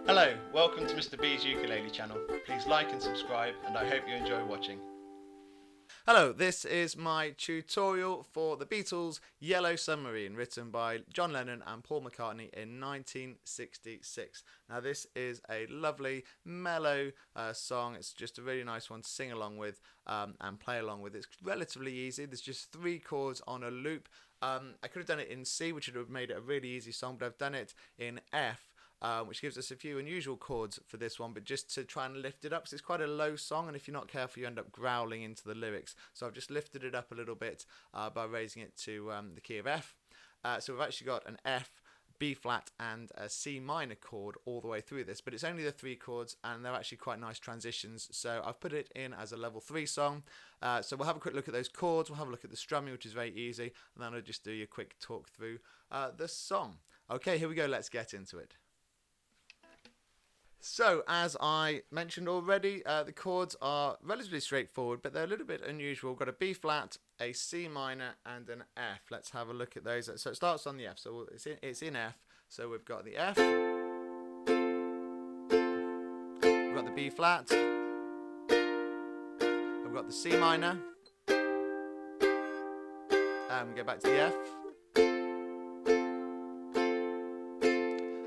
Hello, welcome to Mr. B's Ukulele channel. Please like and subscribe, and I hope you enjoy watching. Hello, this is my tutorial for the Beatles' Yellow Submarine, written by John Lennon and Paul McCartney in 1966. Now this is a lovely, mellow song. It's just a really nice one to sing along with and play along with. It's relatively easy. There's just 3 chords on a loop. I could have done it in C, which would have made it a really easy song, but I've done it in F. Which gives us a few unusual chords for this one, but just to try and lift it up, because it's quite a low song, and if you're not careful you end up growling into the lyrics. So I've just lifted it up a little bit by raising it to the key of F. So we've actually got an F, B flat and a C minor chord all the way through this, but it's only the 3 chords and they're actually quite nice transitions, so I've put it in as a level 3 song. So we'll have a quick look at those chords, we'll have a look at the strumming, which is very easy, and then I'll just do you a quick talk through the song. Okay, here we go, let's get into it. So, as I mentioned already, the chords are relatively straightforward, but they're a little bit unusual. We've got a B flat, a C minor, and an F. Let's have a look at those. So it starts on the F, so it's in F. So we've got the F, we've got the B flat, we've got the C minor, and we go back to the F.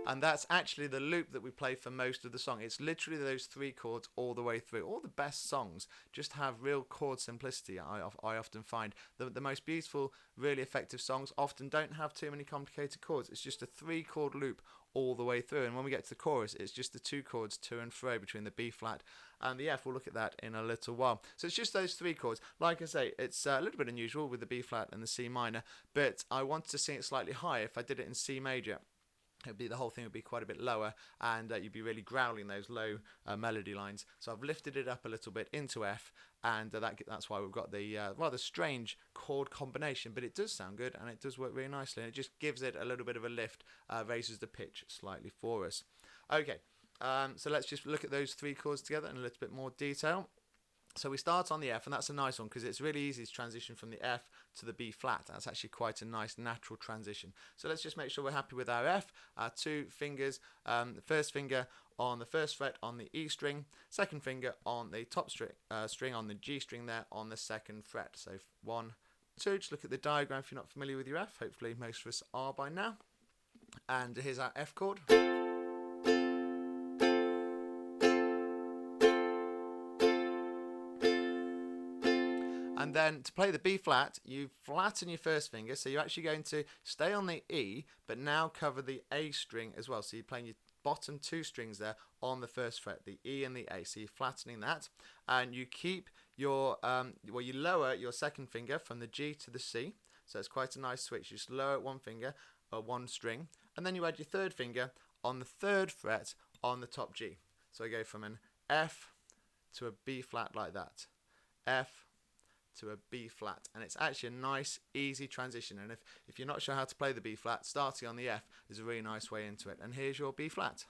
And that's actually the loop that we play for most of the song. It's literally those 3 chords all the way through. All the best songs just have real chord simplicity, I often find. The most beautiful, really effective songs often don't have too many complicated chords. It's just a 3 chord loop all the way through. And when we get to the chorus, it's just the 2 chords to and fro between the B flat and the F. We'll look at that in a little while. So it's just those 3 chords. Like I say, it's a little bit unusual with the B flat and the C minor, but I want to sing it slightly higher. If I did it in C major, the whole thing would be quite a bit lower, and you'd be really growling those low melody lines. So I've lifted it up a little bit into F, and that's why we've got the rather strange chord combination, but it does sound good and it does work really nicely, and it just gives it a little bit of a lift, raises the pitch slightly for us. Okay, so let's just look at those 3 chords together in a little bit more detail. So we start on the F, and that's a nice one because it's really easy to transition from the F to the B flat. That's actually quite a nice natural transition. So let's just make sure we're happy with our F. Our 2 fingers, the first finger on the 1st fret on the E string, 2nd finger on the top string on the G string there on the 2nd fret. So 1, 2, just look at the diagram if you're not familiar with your F. Hopefully most of us are by now. And here's our F chord. And then to play the B flat, you flatten your 1st finger, so you're actually going to stay on the E, but now cover the A string as well. So you're playing your bottom 2 strings there on the 1st fret, the E and the A. So you're flattening that, and you keep your, you lower your 2nd finger from the G to the C. So it's quite a nice switch. You just lower 1 finger, or 1 string, and then you add your 3rd finger on the 3rd fret on the top G. So I go from an F to a B flat like that. F to a B flat, and it's actually a nice easy transition, and if you're not sure how to play the B flat, starting on the F is a really nice way into it. And here's your B flat.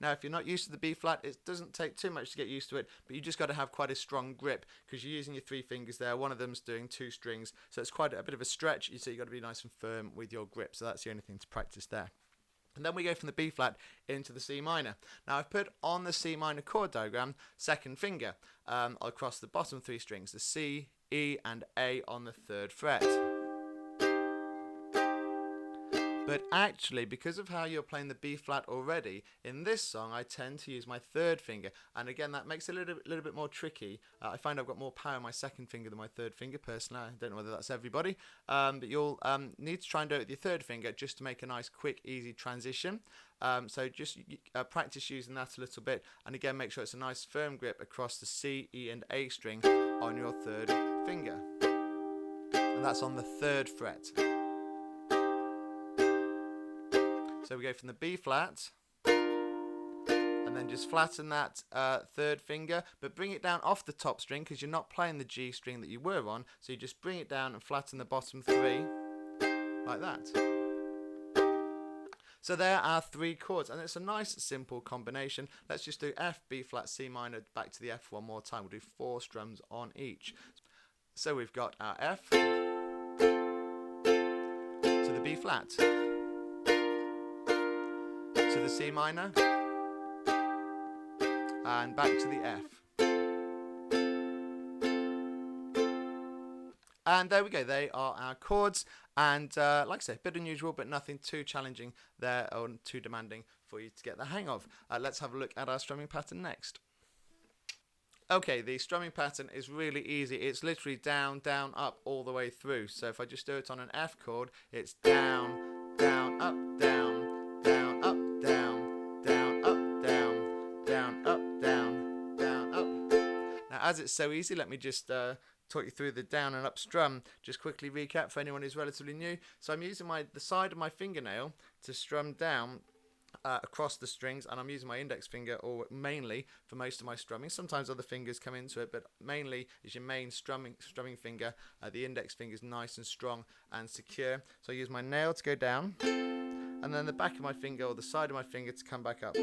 Now, if you're not used to the B flat, it doesn't take too much to get used to it, but you just got to have quite a strong grip because you're using your 3 fingers there. One of them's doing 2 strings, so it's quite a bit of a stretch. So you've got to be nice and firm with your grip. So that's the only thing to practice there. And then we go from the B flat into the C minor. Now I've put on the C minor chord diagram 2nd finger across the bottom 3 strings, the C, E and A on the 3rd fret. But actually, because of how you're playing the B flat already, in this song I tend to use my 3rd finger, and again that makes it a little bit more tricky. I find I've got more power in my 2nd finger than my 3rd finger personally. I don't know whether that's everybody, but you'll need to try and do it with your 3rd finger just to make a nice quick easy transition. So just practice using that a little bit, and again make sure it's a nice firm grip across the C, E and A string on your 3rd finger, and that's on the 3rd fret. So we go from the B flat, and then just flatten that 3rd finger, but bring it down off the top string because you're not playing the G string that you were on, so you just bring it down and flatten the bottom 3 like that. So there are 3 chords, and it's a nice simple combination. Let's just do F, B flat, C minor, back to the F one more time. We'll do 4 strums on each. So we've got our F to the B flat, to the C minor, and back to the F. And there we go, they are our chords, and like I say, a bit unusual, but nothing too challenging there or too demanding for you to get the hang of. Let's have a look at our strumming pattern next. Okay, the strumming pattern is really easy. It's literally down, down, up, all the way through. So if I just do it on an F chord, it's down, down, up, down, down, up, down, down, up, down, down, up, down, down, up. Now, as it's so easy, let me just talk you through the down and up strum. Just quickly recap for anyone who's relatively new. So I'm using the side of my fingernail to strum down across the strings, and I'm using my index finger or mainly for most of my strumming. Sometimes other fingers come into it, but mainly is your main strumming finger. The index finger is nice and strong and secure. So I use my nail to go down, and then the back of my finger or the side of my finger to come back up.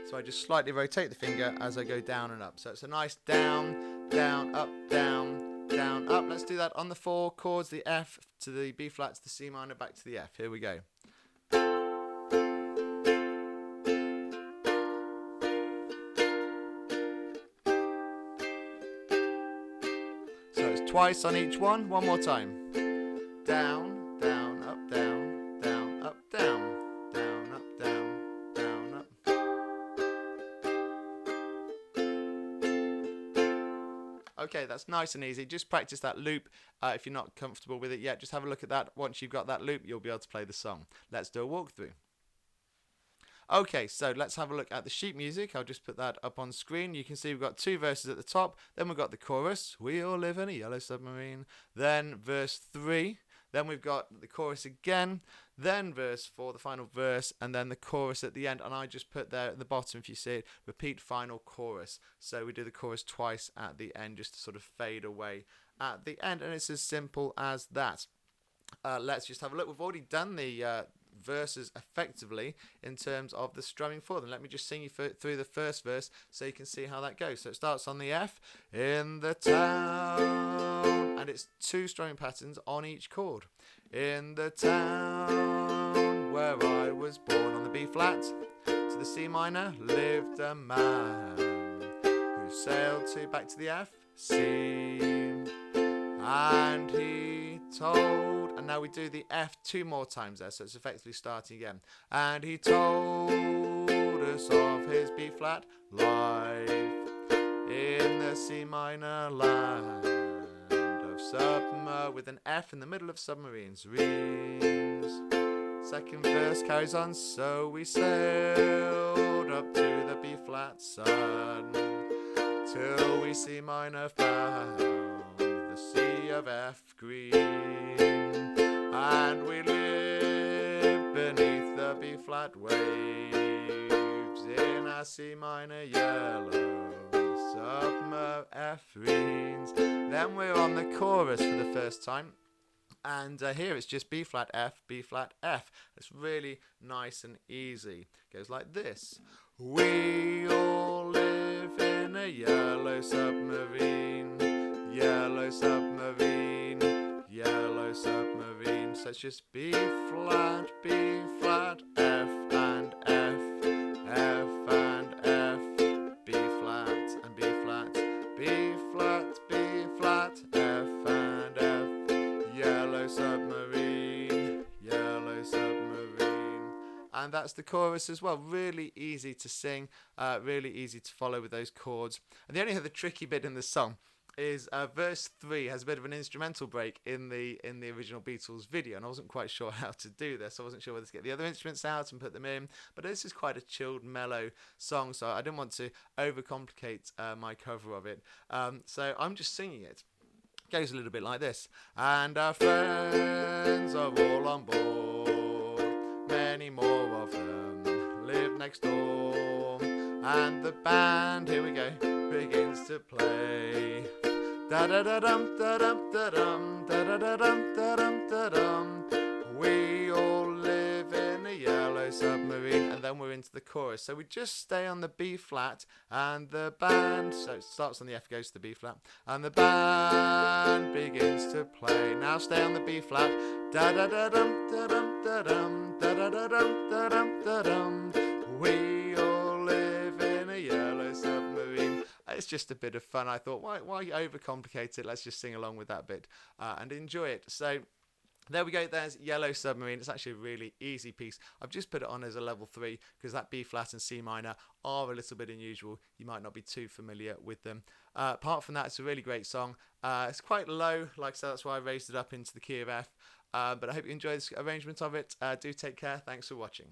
So I just slightly rotate the finger as I go down and up. So it's a nice down, down, up, down, down, up. Let's do that on the 4 chords, the F to the B flat to the C minor, back to the F. Here we go. So it's twice on each one more time. Down, down, up, down, down, up, down, down, up, down, down, up. Okay, that's nice and easy. Just practice that loop. If you're not comfortable with it yet, just have a look at that. Once you've got that loop, you'll be able to play the song. Let's do a walkthrough. Okay, so let's have a look at the sheet music. I'll just put that up on screen. You can see we've got 2 verses at the top. Then we've got the chorus. We all live in a yellow submarine. Then verse 3. Then we've got the chorus again, then verse 4, the final verse, and then the chorus at the end. And I just put there at the bottom, if you see it, repeat final chorus. So we do the chorus twice at the end, just to sort of fade away at the end. And it's as simple as that. Let's just have a look. We've already done the verses effectively in terms of the strumming for them. Let me just sing you through the first verse so you can see how that goes. So it starts on the F, in the town, and it's 2 strumming patterns on each chord. In the town where I was born, on the B flat to the C minor, lived a man who sailed to, back to the F, sea, and he told, and now we do the F 2 more times there, so it's effectively starting again. And he told us of his B flat life in the C minor land of with an F in the middle of submarines. Second verse carries on. So we sailed up to the B flat sun till we C minor found the sea of F green, and we lived beneath the B flat waves in our C minor yellow submarines. Then we're on the chorus for the first time, and here it's just B flat F, B flat F. It's really nice and easy. It goes like this. We all live in a yellow submarine, yellow submarine, yellow submarine. So it's just B flat, F and F, F and F, B flat and B flat, B flat, B flat, F and F, yellow submarine, yellow submarine. And that's the chorus as well. Really easy to sing, really easy to follow with those chords. And the only other tricky bit in the song is verse 3 has a bit of an instrumental break in the original Beatles video, and I wasn't quite sure how to do this. I wasn't sure whether to get the other instruments out and put them in, but this is quite a chilled, mellow song, so I didn't want to overcomplicate my cover of it. So I'm just singing it. It goes a little bit like this. And our friends are all on board, many more of them live next door, and the band, here we go, begins to play. Da da da dum da dum da dum da da da dum da dum da dum. We all live in a yellow submarine, and then we're into the chorus. So we just stay on the B flat, and the band, so it starts on the F, goes to the B flat, and the band begins to play. Now stay on the B flat, da da da dum da dum da dum da da da dum da dum da dum. We all live in a yellow submarine. It's just a bit of fun. I thought, why overcomplicate it? Let's just sing along with that bit and enjoy it. So there we go, there's Yellow Submarine. It's actually a really easy piece. I've just put it on as a level 3 because that B flat and C minor are a little bit unusual. You might not be too familiar with them. Apart from that, it's a really great song. It's quite low, like so, that's why I raised it up into the key of F. But I hope you enjoyed this arrangement of it. Do take care. Thanks for watching.